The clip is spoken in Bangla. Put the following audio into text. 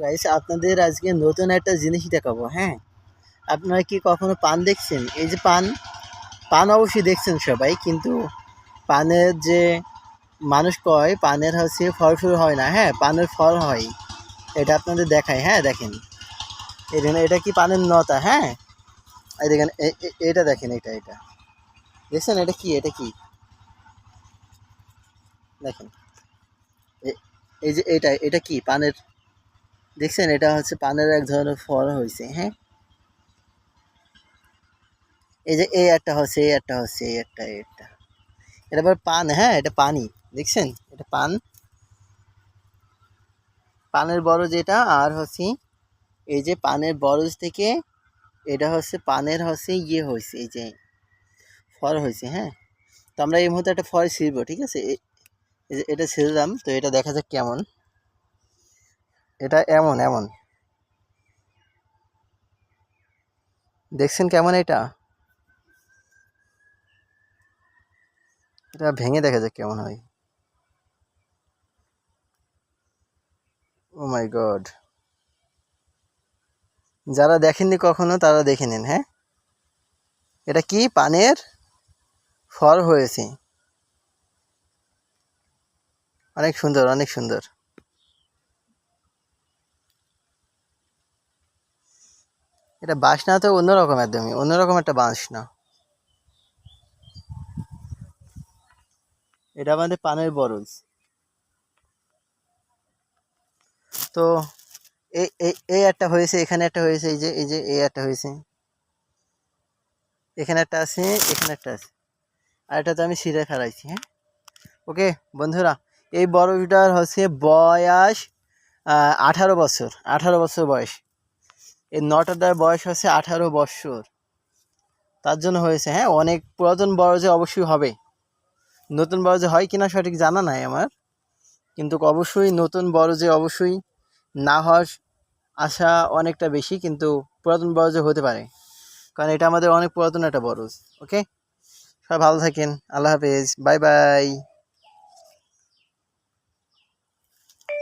গাইস আপনাদের আজকে নতুন একটা জিনিস দেখাবো। হ্যাঁ, আপনারা কি কখনো পান দেখছেন? এই যে পান, পান অবশ্যই দেখছেন সবাই, কিন্তু পানের যে মানুষ কয় পানের হচ্ছে ফল ফুল হয় না। হ্যাঁ, পানের ফল হয়। এটা আপনাদের দেখায়। হ্যাঁ, দেখেন এটা কি পানের নতা? হ্যাঁ, এই দেখেন এটা দেখেন, এটা দেখছেন? এটা কি দেখেন, এই যে এটা কি পানের? দেখছেন? এটা হচ্ছে পানের এক ধরনের ফল হয়েছে। হ্যাঁ, এই যে এই একটা এটা আবার পান। হ্যাঁ, এটা পানি। দেখছেন? এটা পান, পানের বরজ এটা। আর হচ্ছে এই যে পানের বরজ থেকে এটা হচ্ছে পানের হচ্ছে ইয়ে হয়েছে, এই যে ফল হয়েছে। হ্যাঁ, তো আমরা এই মুহূর্তে একটা ফল ছিঁড়বো, ঠিক আছে? এই যে এটা ছিঁড়লাম, তো এটা দেখা যাক কেমন। এটা এমন এমন, দেখছেন কেমন? এটা ভেঙে দেখা যাক কেমন হয়। ও মাই গড, যারা দেখেননি কখনো তারা দেখে নিন। হ্যাঁ, এটা কি পানের ফল হয়েছে। অনেক সুন্দর, অনেক সুন্দর। এটা বাসনা তো অন্যরকম, একদমই অন্যরকম একটা বাসনা। এটা আমাদের পানের বরজ। তো এই একটা হয়েছে, এখানে একটা হয়েছে, এই যে এই একটা হয়েছে, এখানে একটা আছে, এখানে একটা আছে, আর এটা তো আমি ছিঁড়ে ফেলাইছি। হ্যাঁ, ওকে বন্ধুরা, এই বরফটার হচ্ছে বয়স 18 বছর, 18 বছর বয়স। এই নটাটার বয়স হচ্ছে 18 বছর, তার জন্য হয়েছে। হ্যাঁ, অনেক পুরাতন বরজে অবশ্যই হবে। নতুন বরজে হয় কিনা সঠিক জানা নাই আমার, কিন্তু অবশ্যই নতুন বরজে অবশ্যই না হওয়ার আশা অনেকটা বেশি, কিন্তু পুরাতন বরজে হতে পারে, কারণ এটা আমাদের অনেক পুরাতন একটা বরজ। ওকে, সবাই ভালো থাকেন, আল্লাহ হাফেজ, বাই বাই।